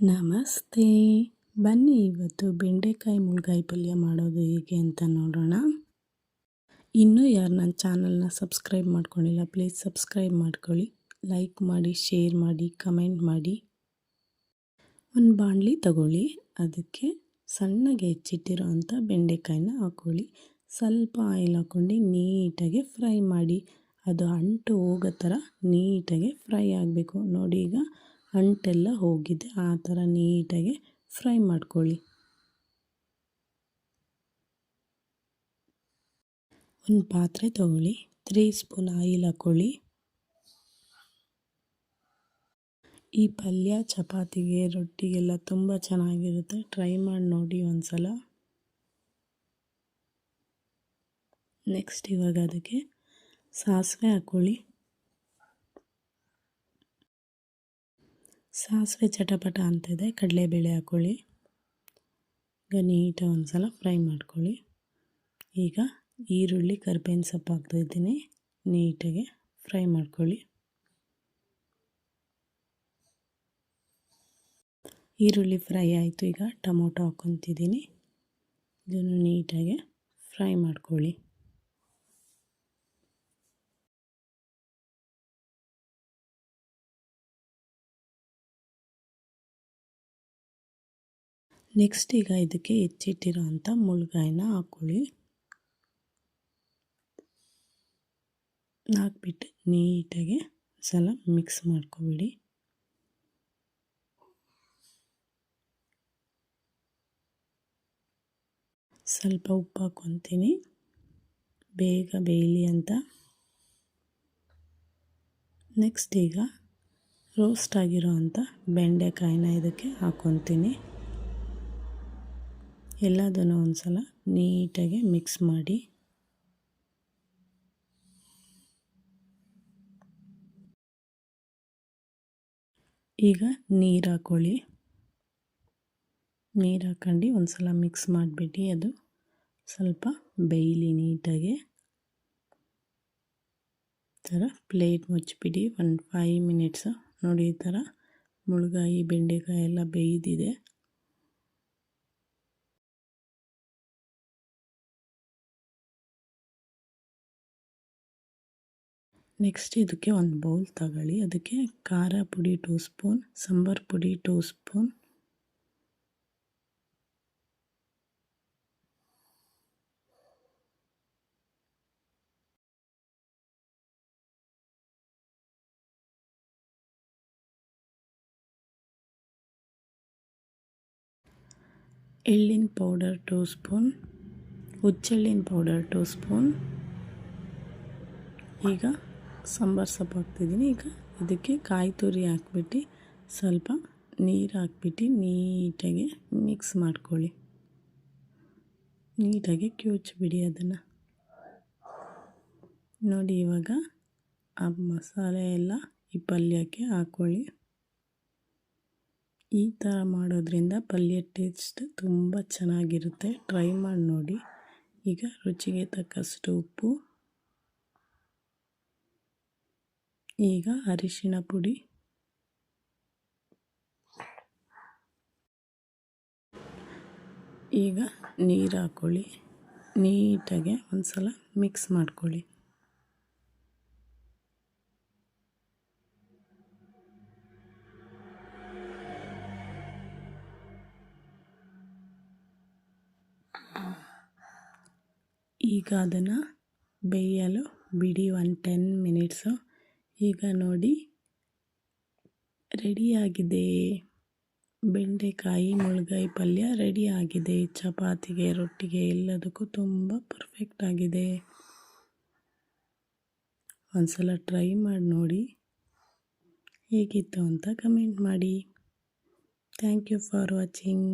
ನಮಸ್ತೆ. ಬನ್ನಿ ಇವತ್ತು ಬೆಂಡೆಕಾಯಿ ಮುಳ್ಗಾಯಿ ಪಲ್ಯ ಮಾಡೋದು ಹೇಗೆ ಅಂತ ನೋಡೋಣ. ಇನ್ನೂ ಯಾರು ನನ್ನ ಚಾನಲ್ನ ಸಬ್ಸ್ಕ್ರೈಬ್ ಮಾಡ್ಕೊಂಡಿಲ್ಲ, ಪ್ಲೀಸ್ ಸಬ್ಸ್ಕ್ರೈಬ್ ಮಾಡ್ಕೊಳ್ಳಿ, ಲೈಕ್ ಮಾಡಿ, ಶೇರ್ ಮಾಡಿ, ಕಮೆಂಟ್ ಮಾಡಿ. ಒಂದು ಬಾಣಲಿ ತಗೊಳ್ಳಿ, ಅದಕ್ಕೆ ಸಣ್ಣಗೆ ಹೆಚ್ಚಿಟ್ಟಿರೋ ಅಂಥ ಬೆಂಡೆಕಾಯಿನ ಹಾಕ್ಕೊಳ್ಳಿ. ಸ್ವಲ್ಪ ಆಯಿಲ್ ಹಾಕ್ಕೊಂಡು ನೀಟಾಗಿ ಫ್ರೈ ಮಾಡಿ. ಅದು ಅಂಟು ಹೋಗೋ ಥರ ನೀಟಾಗಿ ಫ್ರೈ ಆಗಬೇಕು. ನೋಡಿ, ಈಗ ಅಂಟೆಲ್ಲ ಹೋಗಿದೆ, ಆ ಥರ ನೀಟಾಗಿ ಫ್ರೈ ಮಾಡ್ಕೊಳ್ಳಿ. ಒಂದು ಪಾತ್ರೆ ತಗೊಳ್ಳಿ, 3 ಸ್ಪೂನ್ ಆಯಿಲ್ ಹಾಕ್ಕೊಳ್ಳಿ. ಈ ಪಲ್ಯ ಚಪಾತಿಗೆ, ರೊಟ್ಟಿಗೆಲ್ಲ ತುಂಬ ಚೆನ್ನಾಗಿರುತ್ತೆ. ಟ್ರೈ ಮಾಡಿ ನೋಡಿ ಒಂದು ಸಲ. ನೆಕ್ಸ್ಟ್ ಇವಾಗ ಅದಕ್ಕೆ ಸಾಸಿವೆ ಹಾಕ್ಕೊಳ್ಳಿ. ಸಾಸಿವೆ ಚಟಪಟ ಅಂತಿದೆ, ಕಡಲೆಬೇಳೆ ಹಾಕ್ಕೊಳ್ಳಿ. ಈಗ ನೀಟಾಗಿ ಒಂದು ಸಲ ಫ್ರೈ ಮಾಡ್ಕೊಳ್ಳಿ. ಈಗ ಈರುಳ್ಳಿ, ಕರಿಬೇವಿನ ಸೊಪ್ಪು ಹಾಕ್ತಾಯಿದ್ದೀನಿ, ನೀಟಾಗಿ ಫ್ರೈ ಮಾಡ್ಕೊಳ್ಳಿ. ಈರುಳ್ಳಿ ಫ್ರೈ ಆಯಿತು, ಈಗ ಟೊಮೊಟೊ ಹಾಕ್ಕೊತಿದ್ದೀನಿ. ಇದನ್ನು ನೀಟಾಗಿ ಫ್ರೈ ಮಾಡ್ಕೊಳ್ಳಿ. ನೆಕ್ಸ್ಟ್ ಈಗ ಇದಕ್ಕೆ ಹೆಚ್ಚಿಟ್ಟಿರೋ ಅಂಥ ಮುಳ್ಗಾಯಿನ ಹಾಕ್ಕೊಳ್ಳಿ. ಹಾಕ್ಬಿಟ್ಟು ನೀಟಾಗಿ ಸಲ ಮಿಕ್ಸ್ ಮಾಡ್ಕೊಬಿಡಿ. ಸ್ವಲ್ಪ ಉಪ್ಪು ಹಾಕ್ಕೊತೀನಿ, ಬೇಗ ಬೇಯಲಿ ಅಂತ. ನೆಕ್ಸ್ಟ್ ಈಗ ರೋಸ್ಟ್ ಆಗಿರೋ ಅಂಥ ಬೆಂಡೆಕಾಯಿನ ಇದಕ್ಕೆ ಹಾಕ್ಕೊತೀನಿ. ಎಲ್ಲದನ್ನು ಒಂದು ಸಲ ನೀಟಾಗಿ ಮಿಕ್ಸ್ ಮಾಡಿ. ಈಗ ನೀರು ಹಾಕ್ಕೊಳ್ಳಿ. ನೀರು ಹಾಕ್ಕೊಂಡು ಒಂದು ಸಲ ಮಿಕ್ಸ್ ಮಾಡಿಬಿಟ್ಟು ಅದು ಸ್ವಲ್ಪ ಬೇಯಲಿ ನೀಟಾಗಿ. ಥರ ಪ್ಲೇಟ್ ಮುಚ್ಚಿಬಿಡಿ ಒಂದು 5 ಮಿನಿಟ್ಸು. ನೋಡಿ, ಈ ಥರ ಮುಳ್ಗಾಯಿ, ಬೆಂಡೆಕಾಯಿ ಎಲ್ಲ ಬೇಯ್ದಿದೆ. ನೆಕ್ಸ್ಟ್ ಇದಕ್ಕೆ ಒಂದು ಬೌಲ್ ತಗೊಳ್ಳಿ, ಅದಕ್ಕೆ ಖಾರ ಪುಡಿ 2 ಸ್ಪೂನ್, ಸಾಂಬಾರು ಪುಡಿ 2 ಸ್ಪೂನ್, ಎಳ್ಳಿನ ಪೌಡರ್ 2 ಸ್ಪೂನ್, ಹುಚ್ಚೆಳ್ಳಿನ ಪೌಡರ್ 2 ಸ್ಪೂನ್. ಈಗ ಸಾಂಬಾರು ಸೊಪ್ಪು ಹಾಕ್ತಿದ್ದೀನಿ. ಈಗ ಇದಕ್ಕೆ ಕಾಯಿ ತುರಿ ಹಾಕ್ಬಿಟ್ಟು ಸ್ವಲ್ಪ ನೀರು ಹಾಕ್ಬಿಟ್ಟು ನೀಟಾಗಿ ಮಿಕ್ಸ್ ಮಾಡ್ಕೊಳ್ಳಿ. ನೀಟಾಗಿ ಕಿವುಚ್ಬಿಡಿ ಅದನ್ನು. ನೋಡಿ, ಇವಾಗ ಆ ಮಸಾಲೆ ಎಲ್ಲ ಈ ಪಲ್ಯಕ್ಕೆ ಹಾಕ್ಕೊಳ್ಳಿ. ಈ ಥರ ಮಾಡೋದ್ರಿಂದ ಪಲ್ಯ ಟೇಸ್ಟ್ ತುಂಬ ಚೆನ್ನಾಗಿರುತ್ತೆ. ಟ್ರೈ ಮಾಡಿ ನೋಡಿ. ಈಗ ರುಚಿಗೆ ತಕ್ಕಷ್ಟು ಉಪ್ಪು, ಈಗ ಅರಿಶಿಣ ಪುಡಿ, ಈಗ ನೀರು ಹಾಕ್ಕೊಳ್ಳಿ. ನೀಟಾಗಿ ಒಂದು ಸಲ ಮಿಕ್ಸ್ ಮಾಡ್ಕೊಳ್ಳಿ. ಈಗ ಅದನ್ನು ಬೇಯಲು ಬಿಡಿ ಒಂದು 10 ಮಿನಿಟ್ಸು. ಈಗ ನೋಡಿ, ರೆಡಿಯಾಗಿದೆ. ಬೆಂಡೆಕಾಯಿ ಮುಳ್ಗಾಯಿ ಪಲ್ಯ ರೆಡಿಯಾಗಿದೆ. ಚಪಾತಿಗೆ, ರೊಟ್ಟಿಗೆ ಎಲ್ಲದಕ್ಕೂ ತುಂಬ ಪರ್ಫೆಕ್ಟ್ ಆಗಿದೆ. ಒಂದು ಸಲ ಟ್ರೈ ಮಾಡಿ ನೋಡಿ, ಹೇಗಿತ್ತು ಅಂತ ಕಮೆಂಟ್ ಮಾಡಿ. Thank you for watching.